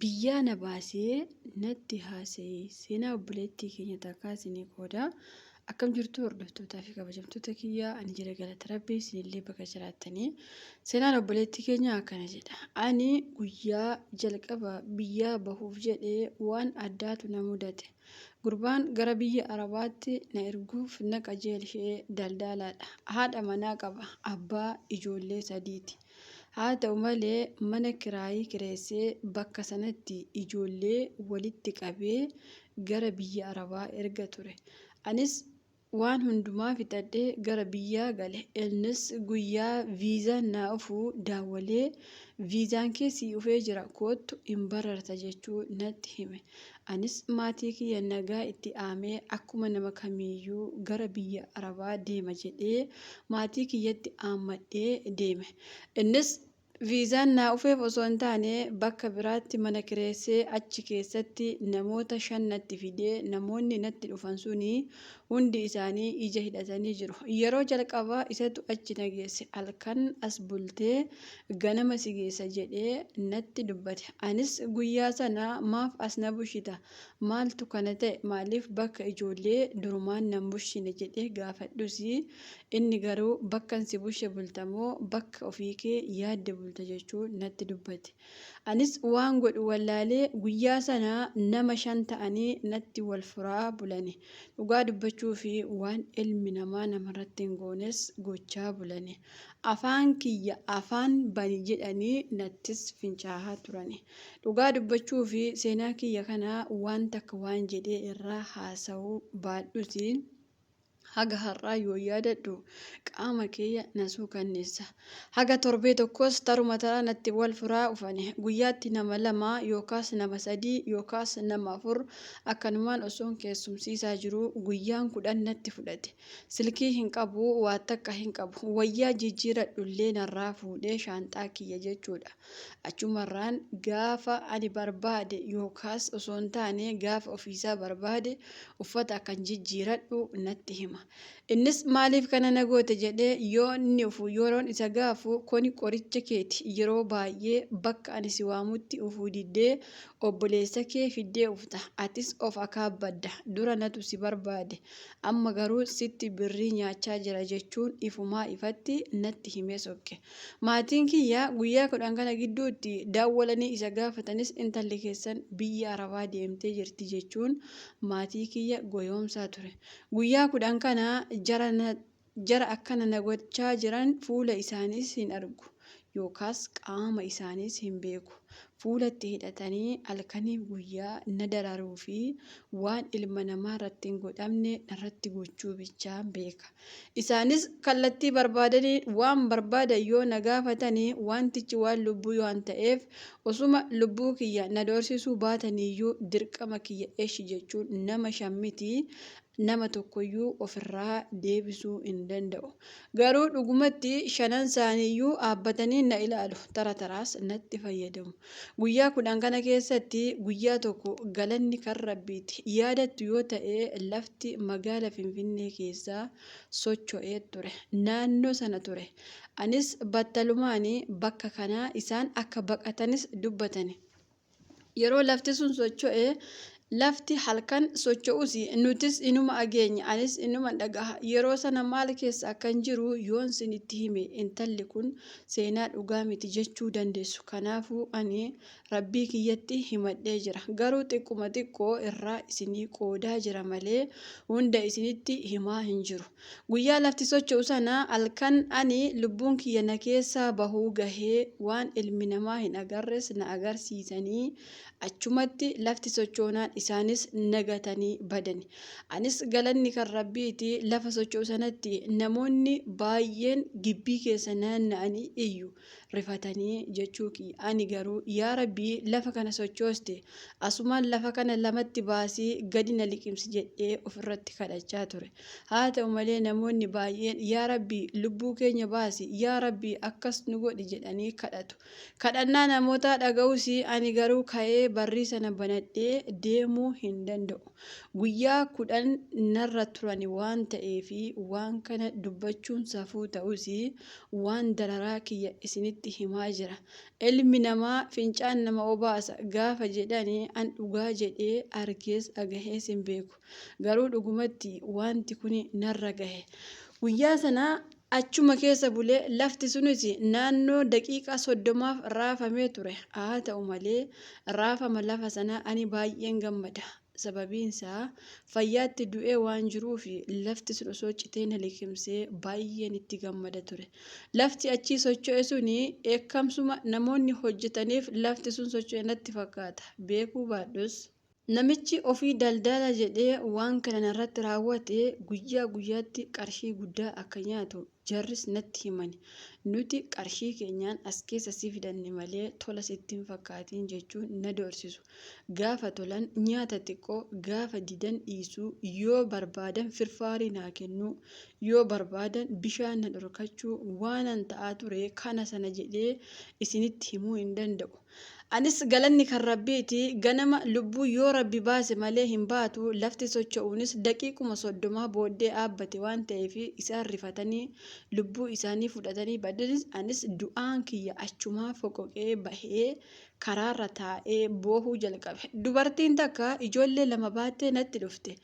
biyyaa na baasee natti haasa'e seenaa obboleettii keenya takkaa isinii qooda. Akkam jirtu hordoftootaa fi kabajamtoota kiyyaa ani jira galata rabbii isinillee bakka jiraattanii. Seenaan obboleettii keenya akkana jedha. Ani guyyaa jalqaba biyyaa bahuuf jedhee waan addaatu na mudate. Gurbaan gara biyya Arabaatti na erguuf na qajeelchee daldalaadha. Haadha manaa qaba. Abbaa ijoollee sadiiti. Haa ta'u malee mana kiraayii kireessee bakka sanatti ijoollee walitti qabee gara biyya Arabaa erga ture. Anis waan hundumaa fixadhee gara biyyaa gale. Innis guyyaa viizaan naa dhufuu daawwalee viizaan keessi dhufee jira kootu hin bararta jechuu natti hime. Anis maatii kiyya nagaa itti aamee akkuma nama kamiiyyuu gara biyya Arabaa deema jedhee maatii kiyyatti aammadhee deeme. Innis viizaan naa dhufeef osoo hin taane bakka biraatti mana kireessee achi keessatti namoota 5 natti fidee namoonni natti dhufan suni hundi isaanii ija hidhatanii jiru. Yeroo jalqabaa isatu achi na geesse. Halkan as bultee ganama si geessa jedhee natti dubbate. Anis guyyaa sana maaf as na bushita? Maaltu kana ta'e? Maaliif bakka ijoollee durumaan nan bushine jedhee gaafadhusi inni garuu bakka si bushe bultamoo bakka ofii kee yaadde bulta jechuu natti dubbate. Anis waan godhu wallaalee guyyaa sana nama 5 ta'anii natti wal furaa bulani. Dhugaa dubbachuu fi waan ilmi namaa namarratti hin goones gochaa bulani. Afaan kiyya afaan bani jedhanii nattis fincaahaa turani. Dhugaa dubbachuu fi seenaa kiyya kana waan takka waan jedhee irraa haasa'uu baadhuti. Haga har'aa yoo yaadadhu qaama kiyya na suukanneessa. Haga torbee tokkos taruma taraa natti wal furaa dhufani. Guyyaatti nama 2 yookaas nama 3 yookaas nama 4 akkanumaan osoon keessumsiisaa jiru guyyaan 10 natti fudhate. Silkii hin qabu, waa takka hin qabu. Wayyaa jijjiiradhullee narraa fuudhee shaanxaa kiyya jechuudha. Achumarraan gaafa ani barbaade yookaas osoo hin taane gaafa ofiisaa barbaade uffata akkan jijjiiradhu natti hima. Innis maaliif kana na goote jedhee yoo inni ufu yeroon isa gaafu kuni qoricha keeti yeroo baay'ee bakka ani si waamutti ufuu diddee obboleessa kee fiddee ufta. Atis of akaabbadda dura natu si barbaade amma garuu sitti birrii nyaachaa jira jechuun ifumaa ifatti natti himee sokke. Maatiin kiyya guyyaa 10 kana gidduutti daawwalanii isa gaafatanis intalli keessan biyya Arabaa deemtee jirti jechuun maatii kiyya goyoomsaa ture. Guyyaa 10 kana jara akkana na gochaa jiran fuula isaaniis hin argu yookaas qaama isaaniis hin beeku. Fuulatti hidhatanii halkaniif guyyaa na dararuu fi waan ilma namaa irratti hin godhamne irratti gochuu bichaa beeka. Isaanis kallattii barbaadanii waan barbaadan yoo na gaafatanii wantichi waan lubbuu waan ta'eef osuma lubbuu kiyya na doorsisuu baataniyyuu dirqama kiyya eeshi jechuun nama 5 miti. Nama tokkoyyuu ofirraa deebisuu hin danda'u. Garuu dhugumatti 5 isaaniiyyuu dhaabbatanii na ilaalu. Tara taraas natti fayyadamu. Guyyaa 10 kana keessatti guyyaa tokko galanni kan rabbiiti. Yaadattu yoo ta'e lafti magaala Finfinnee keessaa socho'ee ture. Naannoo sana ture. Anis battalumaanii bakka kanaa isaan akka baqatanis dubbatani. Yeroo lafti sun socho'ee lafti halkan socho'us nutis inuma ageenya anis inuma dhagaha. Yeroo sana maal keessa akkan jiru yoon sinitti hime intalli kun seenaa dhugaa miti jechuu dandeessu. Kanaafuu ani rabbii kiyyatti himadhee jira. Garuu xiqquma xiqqoo irraa isinii qoodaa jira malee hunda isinitti himaa hin jiru. Guyyaa lafti socho'u sana halkan ani lubbuun kiyya na keessaa bahuu gahee waan ilmi namaa hin agarres na agarsiisanii achumatti lafti sochoonaan isaanis nagatanii badani. Anis galanni kan rabbiiti lafa socho'u sanatti namoonni baay'een gibbii keessa naanna'anii iyyu rifatanii jechuu kiyya. Ani garuu yaa rabbii lafa kana sochooste asumaan lafa kana lamatti baasii gadi na liqimsi jedhee ofirratti kadhachaa ture. Haa ta'u malee namoonni baay'een yaa rabbii lubbuu keenya baasi yaa rabbii akkas nu godhi jedhanii kadhatu. Kadhannaa namoota dhaga'uus ani garuu ka'ee barrii sana banadhee deemu himuu hin danda'u. Guyyaa 10 narra turani waan ta'eefi waan kana dubbachuun safuu ta'us waan dararaa kiyya isinitti himaa jira. Ilmi namaa fincaan nama obaasa gaafa jedhanii an dhugaa jedhee argees dhagahees hin beeku. Garuu dhugumatti wanti kun narra gahe. Guyyaa sana achuma keessa bulee lafti sunis naannoo daqiiqaa 30 raafamee ture. Haa ta'u malee raafama lafa sanaa ani baay'een gammada. Sababiin isaa fayyaatti du'ee waan jiruuf lafti sun osoo citee na liqimsee baay'een itti gammada ture. Lafti achii socho'e sun eekkamsuma namoonni hojjetaniif lafti sun socho'e natti fakkaata. Beekuu baadhus. Namichi ofii daldala jedhee waan kana narratti raawwate guyyaa guyyaatti qarshii guddaa akka nyaatu jarris natti himani. Nuti qarshii keenyaan as keessa si fidanne malee tola sitti hin fakkaatiin jechuun na doorsisu. Gaafa tolan nyaata xiqqoo, gaafa didan dhiisuu, yoo barbaadan firfaarii naa kennuu, yoo barbaadan bishaan na dhorkachuu waanan ta'aa ture kana sana jedhee isinitti himuu hin danda'u. Anis galanni kan rabbiiti ganama lubbuu yoo rabbi baase malee hin baatu lafti socho'uunis daqiiquma 30 booddee dhaabbate waan ta'eef isaan rifatanii lubbuu isaanii fudhatanii badanis anis du'aan kiyya achumaa foqoqee bahee karaarra taa'ee boohuu jalqabe. Dubartiin takka ijoollee 2 baattee natti dhufte.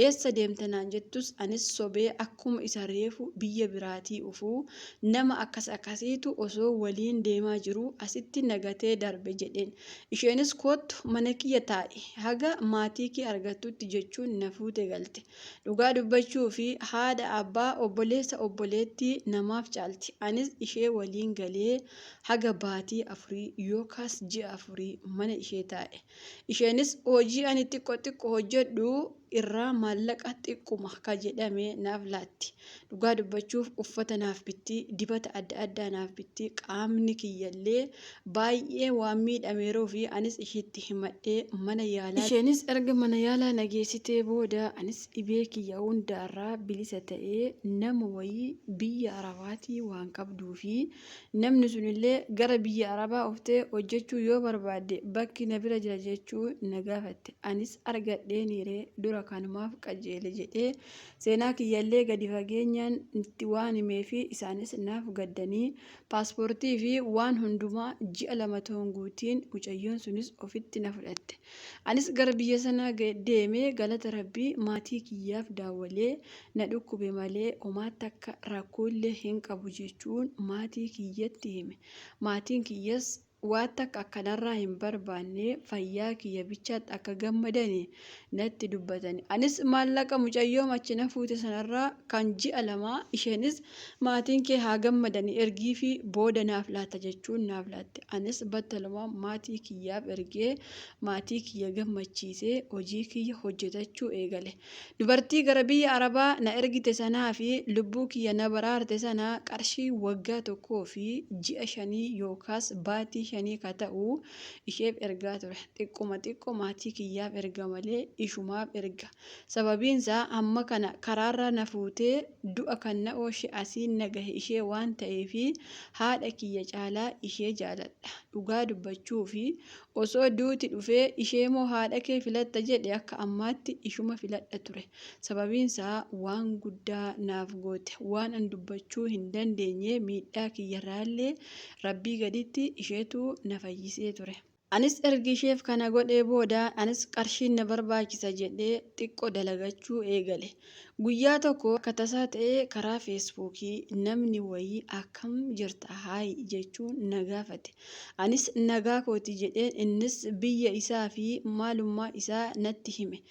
Eessa deemta naan jettus anis sobee akkuma isa reefu biyya biraatii ufuu nama akkasiitu osoo waliin deemaa jiru asitti nagatee darbe jedheen. Isheenis kottu mana kiyya taa'i haga maatii kee argattutti jechuun na fuute galte. Dhugaa dubbachuu fi haadha abbaa obboleessa obboleettii namaaf caalti. Anis ishee waliin galee haga baatii 4 yookaas ji'a 4 mana ishee taa'e. Isheenis hojii ani xiqqoo hojjedhu irraa maallaqa xiqquma ka jedhame naaf laatti. Dhugaa dubbachuuf uffata naaf bitti, dibata adda addaa naaf bitti, qaamni kiyyallee baay'ee waan miidhameeroo fi anis isheetti himadhee mana yaalaa. Isheenis erga mana yaalaa nageessitee booda anis dhibee kiyya hundaarraa bilisa ta'ee nama wayii biyya Arabaatii waan qabduu fi namni sunillee gara biyya Arabaa uftee hojjechuu yoo barbaadde bakki na bira jira jechuu na gaafatte. Anis argadheen hiree dura kanumaaf qajeele jedhee seenaa kiyyallee gadi fageenyaan itti waan himee fi isaanis naaf gaddanii paaspoortii fi waan hundumaa ji'a 2 toon guutiin mucayyoon sunis ofitti na fudhatte. Anis gara biyya sanaa deemee galata rabbii maatii kiyyaaf daawwalee na dhukkube malee homaatti akka rakkoollee hin qabu jechuun maatii kiyyatti hime. Maatiin kiyyas waan akka akkanarraa hin barbaanne fayyaa kiyya bichaatti akka gammadanii natti dubbatani. Anis maallaqa mucayyoo machina fuute sanarraa kan ji'a 2 isheenis maatiin kee haa gammadanii ergii fi booda naaf laata jechuun naaf laatte. Anis battalumaa maatii kiyyaaf ergee maatii kiyya gammachiisee hojii kiyya hojjetachuu eegale. Dubartii gara biyya Arabaa na ergite sanaa fi lubbuu kiyya na baraarte sanaa qarshii waggaa 1 fi ji'a 5 yookaas baatii 5 ka ta'u isheef ergaa ture. Xiqqoo maatii kiyyaaf erga malee ishumaaf erga. Sababiin isaa amma kana karaarra na fuutee du'a kan na oolche asiin na gahe ishee waan ta'eef haadha kiyya caalaa ishee jaaladha. Dhugaa dubbachuu fi osoo duuti dhufee ishee moo haadha kee filatta jedhe akka ammaatti ishuma filadha ture. Sababiin isaa waan guddaa naaf goote waan an dubbachuu hin dandeenye miidhaa kiyyarraallee rabbii gaditti isheetu na fayyisee ture. Anis ergi isheef kana godhee booda anis qarshiin na barbaachisa jedhee xiqqoo dalagachuu eegale. Guyyaa tokko akka tasaa ta'ee karaa feesbuukii namni wayii akkam jirta haayi jechuun na gaafate. Anis nagaa kooti jedheen innis biyya isaa fi maalummaa isaa natti hime.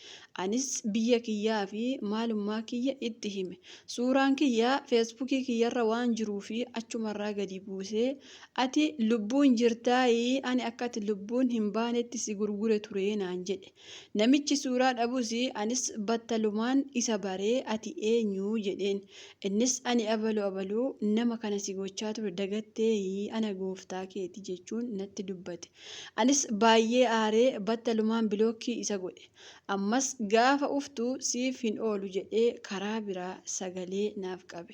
Anis biyya kiyyaa fi maalummaa kiyya itti hime. Suuraan kiyyaa feesbuukii kiyyarra waan jiruu fi achumarraa gadi buusee ati lubbuun jirtaayii ani akka ati lubbuun hin baanetti si gurgure ture naan jedhe. Namichi suuraa dhabus anis battalumaan isa baree ati eenyu jedheen. Innis ani abaluu nama kana si gochaa ture dagattee ana gooftaa keeti jechuun natti dubbate. Anis baay'ee aaree battalumaan bilookkii isa godhe. Ammas gaafa uftu siif hin oolu jedhee karaa biraa sagalee naaf qabe.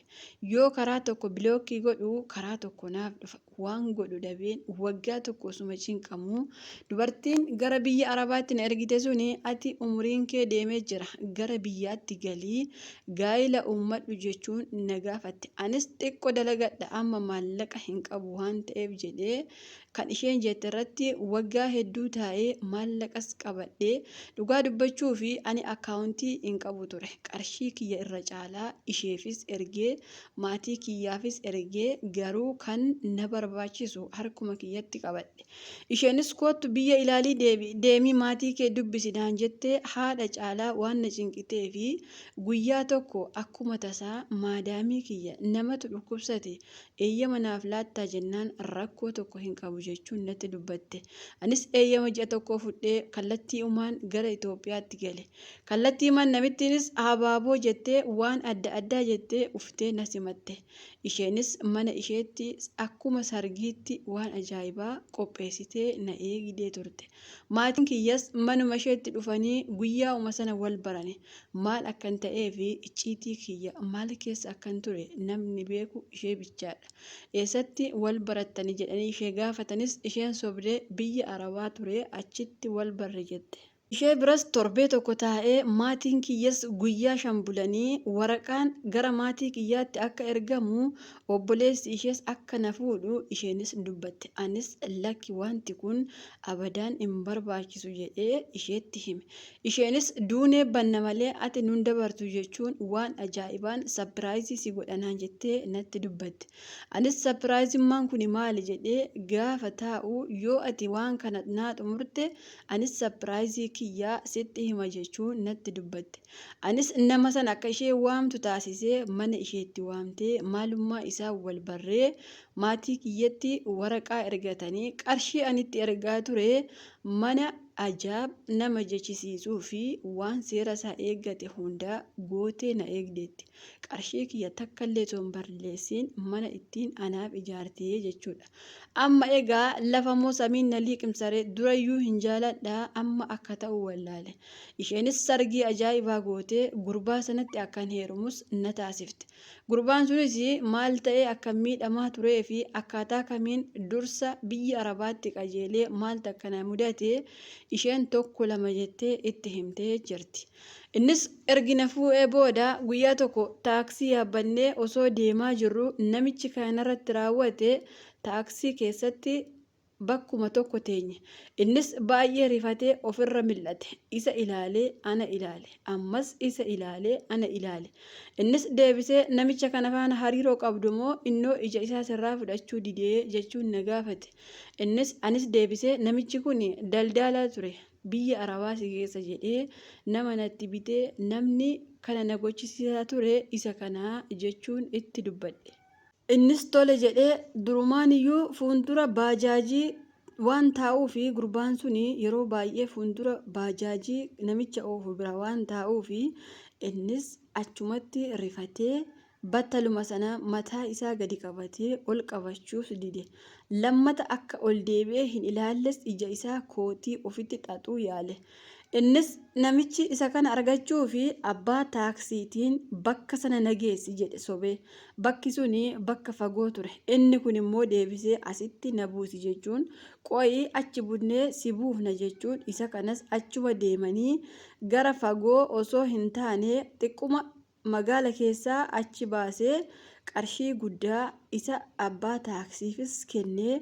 Yoo karaa tokko bilookkii godhu karaa tokko naaf dhufa. waan godhu dhabeen waggaa tokko osuma cinqamuu dubartiin gara biyya arabaatti na ergite suni ati umriin kee deemee jira gara biyyaatti galii gaa'ila uummadhu jechuun na gaafatte. Anis xiqqoo dalagadha amma maallaqa hin qabu waan ta'eef jedhee kan isheen jette irratti waggaa hedduu taa'ee maallaqas qabadhee dhugaa dubbachuu fi ani akkaawuntii hin qabu ture. Qarshii kiyya irra caalaa isheefis ergee maatii kiyyaafis ergee garuu kan na barbaachisu harkuma kiyyatti qabadhe. Isheenis kootu biyya ilaalii deemii maatii kee dubbisidhaan jettee haadha caalaa waan na cinqitee fi guyyaa tokko akkuma tasaa maadaamii kiyya namatu dhukkubsate eeyyama naaf laattaa jennaan rakkoo tokko hin qabu jechuun natti dubbatte. Anis eeyyama ji'a tokko fudhee kallattii'umaan gara Itoophiyaatti gale. Kallattii'umaan namittiinis abaaboo jettee waan adda addaa jettee uftee na simatte. Isheenis mana isheetti akkuma sargiitti waan ajaa'ibaa qopheessitee na eegdee turte. Maatiin kiyyas manuma isheetti dhufanii guyyaa'uma sana wal barane. Maal akkan ta'ee fi icciitii kiyya maal keessa akkan ture namni beeku ishee bichaadha. Eessatti wal barattanii jedhanii ishee gaafatanis isheen sobdee biyya arabaa ture achitti wal barre jette. Ishee biras torbee tokko taa'ee maatiin kiyyas guyyaa shan bulanii waraqaan gara maatii kiyyaatti akka ergamu obboleessi ishees akka na fuudhu isheenis dubbatte. Anis lakki wanti kun abadaan hin barbaachisu jedhee isheetti hime. Isheenis duunee banna malee ati nun dabartu jechuun waan ajaa'ibaan sapiraayizii si godhanaan jettee natti dubbatte. Anis sapiraayizimmaan kun maali jedhee gaafa taa'u yoo ati waan kana naa xumurte anis sapiraayizii kiyyaa sitti hima jechuun natti dubbatte. Anis nama sana akka ishee waamtu taasisee mana isheetti waamtee maalummaa isaa wal barree maatii kiyyatti waraqaa ergatanii qarshii anitti ergaa ture mana ajaa'ib nama jechisiisuu fi waan seera isaa eeggate hundaa gootee na eegdeetti. Qarshii kiyya takkallee osoo hin balleessin mana ittiin anaaf ijaartee jechuudha. Amma egaa lafa moo samiin na liqimsare durayyuu hin jaaladhaa amma akka ta'u wallaale. Isheenis sargii ajaa'ibaa gootee gurbaa sanatti akkan heerumus na taasifte. Gurbaan sunis maal ta'ee akka miidhamaa turee fi akkaataa kamiin dursa biyya arabaatti qajeelee maaltu akkana mudate isheen tokko lama jettee itti himtee jirti. Innis ergina fuudhee booda guyyaa tokko taaksii yaabbannee osoo deemaa jirru namichi kanarratti raawwate taaksii keessatti bakkuma tokko teenye. Innis baay'ee rifatee ofirra mil'ate. Isa ilaalee ana ilaale. Ammas isa ilaalee ana ilaale. Innis deebisee namicha kana faana hariiroo qabdu moo innoo ija isaa sirraa fudhachuu didee jechuun na gaafate. Innis anis deebisee namichi kun daldalaa ture. Biyya arabaa si keessa jedhee nama natti bitee namni kana na gochisiisaa ture isa kanaa jechuun itti dubbadhe. Innis tole jedhee durumaaniyyuu fuuldura baajaajii waan taa'uu fi gurbaan suni yeroo baay'ee fuuldura baajaajii namicha oofu bira waan taa'uu fi innis achumatti rifatee battaluma sana mataa isaa gadi qabatee ol qabachuus dide. Lammata akka ol deebi'ee hin ilaalles ija isaa kootii ofitti xaxuu yaale. Innis namichi isa kana argachuu fi abbaa taaksiitiin bakka sana nageessi jedhe sobee. Bakki suni bakka fagoo ture. Inni kun immoo deebisee asitti na buusi jechuun qo'ii achi bunnee si buufna jechuun isa kanas achuma deemanii gara fagoo osoo hin taane xiqquma magaala keessaa achi baasee qarshii guddaa isa abbaa taaksiifis kennee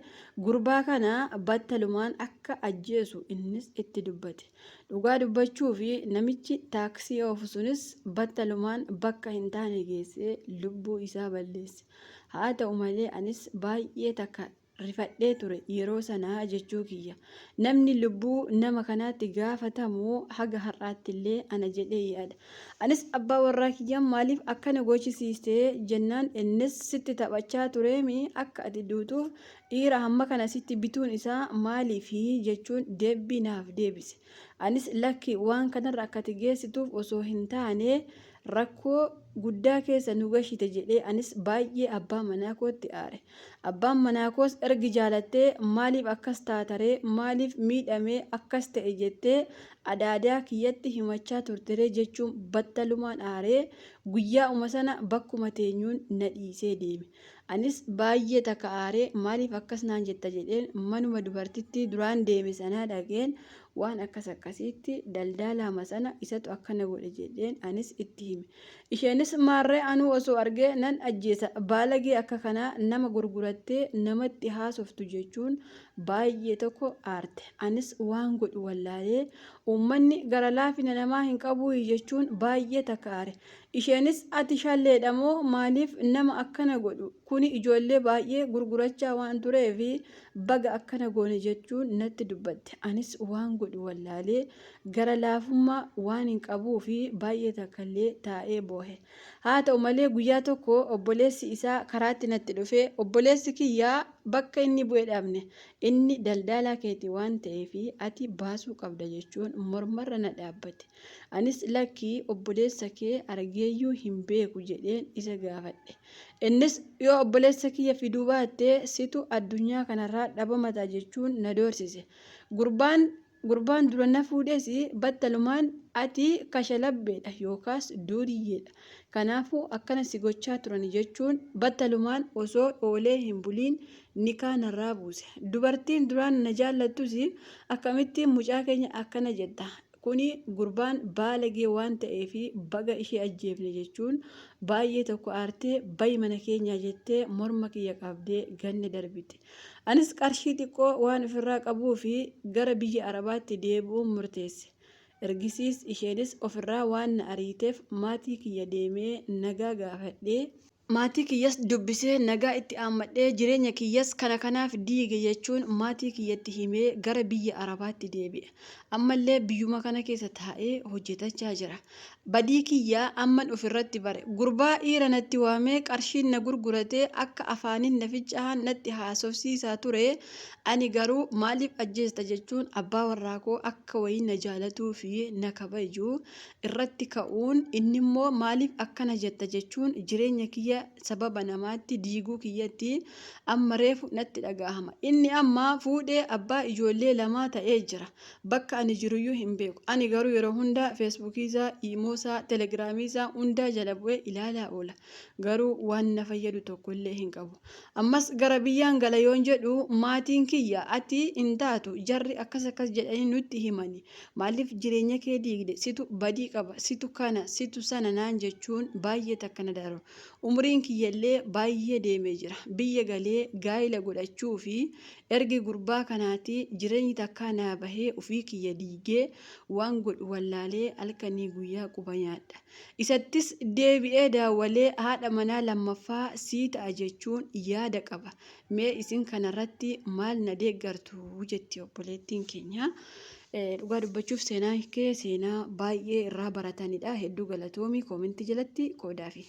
gurbaa kana battalumaan akka ajjeesu innis itti dubbate. Dhugaa dubbachuu fi namichi taaksii oofu sunis battalumaan bakka hin taane geessee lubbuu isaa balleesse. Haa ta'u malee anis baay'ee takka rifadhee ture yeroo sanaa jechuu kiyya. Namni lubbuu nama kanaatti gaafatamu haga har'aatti illee ana jedhee yaada. Anis abbaa warraa kiyyaan maaliif akkana gochisiistee jennaan innis sitti taphachaa tureemi akka ati duutuuf dhiira hamma kana sitti bituun isaa maaliifi jechuun deebii naaf deebise. Anis lakki waan kanarra akka ati geessituuf osoo hin taane rakkoo guddaa keessa nu gashite jedhee anis baay'ee abbaa manaa kootti aare. Abbaan manaa koos ergi jaalattee maaliif akkas taataree maaliif miidhamee akkas ta'e jettee adaadaa kiyyatti himachaa turtere jechuun battalumaan aaree guyyaa sana bakkuma teenyuun na dhiisee deeme. Anis baay'ee takka aaree maaliif akkas naan jetta jedheen manuma dubartittii duraan deeme sanaa dhaqeen waan akkasitti daldaalaa sana isatu akkana godhe jedheen anis itti hime. Isheenis maarree anuu osoo argee nan ajjeesa baalagee akka kanaa nama gurgurattee namatti haasoftu jechuun baay'ee tokko aarte. Anis waan godhu wallaalee uummanni gara laafina namaa hin qabu jechuun baay'ee takka aare. Isheenis ati shalleedha moo maaliif nama akkana godhu kuni ijoollee baay'ee gurgurachaa waan tureef baga akkana goone jechuun natti dubbatte. Anis waan godhu wallaalee gara laafummaa waan hin qabuu fi baay'ee takkallee taa'ee boohe. Haa ta'u malee guyyaa tokko obboleessi isaa karaatti natti dhufee obboleessi kiyyaa bakka inni bu'ee dhabne inni daldalaa keetii waan ta'eef ati baasuu qabda jechuun mormarra na dhaabbate. Anis lakkii obboleessa kee argeeyyuu hin beeku jedheen isa gaafadhe. Innis yoo obboleessa kiyya fiduu baattee situ addunyaa kanarraa dhabamata jechuun na doorsise. Gurbaan dura na fuudhes battalumaan ati kashalabbeedha yookaas duuriyyeedha. Kanaafuu akkana si gochaa turan jechuun battalumaan osoo oolee hin buliin nikaa narraa buuse. Dubartiin duraan na jaallattus akkamittiin mucaa keenya akkana jetta. Kuni gurbaan baalagee waan ta'eef baga ishee ajjeefne jechuun baay'ee tokko aartee bayi mana keenyaa jettee morma kiyya qabdee ganne darbite. Anis qarshii xiqqoo waan ofirraa qabuu fi gara biyya Arabaatti deebi'uun murteesse. Ergisiis isheenis ofirraa waan na ariiteef maatii kiyya deemee nagaa gaafadhee maatii kiyyas dubbisee nagaa itti aammadhee jireenya kiyyas kanaaf diige jechuun maatii kiyyatti himee gara biyya Arabaatti deebi'e. Ammallee biyyuma kana keessa taa'ee hojjetachaa jira. Badii kiyyaa amman ofirratti bare. Gurbaa dhiira natti waamee qarshiin na gurguratee akka afaaniin na ficcaan natti haasofsiisaa ture. Ani garuu maaliif ajjeesta jechuun abbaa warraa koo akka wayii na jaalatuu fi na kabaju irratti ka'uun inni immoo maaliif akkana jetta jechuun jireenya kiyya sababa namaatti diiguu kiyyatti amma reefu natti dhagahama. Inni amma fuudhee abbaa ijoollee lamaa ta'ee jira. Bakka ani jiruyyuu hin beeku. Ani garuu yeroo hunda feesbuukii isaa, iimoo isaa, telegiraamii isaa hundaa jala bu'ee ilaalaa oola. Garuu waan na fayyadu tokkollee hin qabu. Ammas gara biyyaan gala yoon jedhu maatiin kiyya ati hin taatu jarri akkas jedhanii nutti himani. Maaliif jireenya kee diigde situ badii qaba situ kana situ sana naan jechuun baay'ee takka na daru. Umriin kiyyallee baay'ee deemee jira. Biyya galee gaa'ila godhachuu fi ergi gurbaa kanaati jireenyi takka naa bahee ofii kiyya diigee waan godhu wallaalee halkanii guyyaa quba nyaadha. Isattis deebi'ee daawwalee haadha manaa lammaffaa sii ta'a jechuun yaada qaba. Mee isin kanarratti maal na deeggartu jetti obboleettiin keenya. Dhugaa dubbachuuf seenaa kee seenaa baay'ee irraa baratanidha. Hedduu galatoomii koomentii jalatti qoodaafi.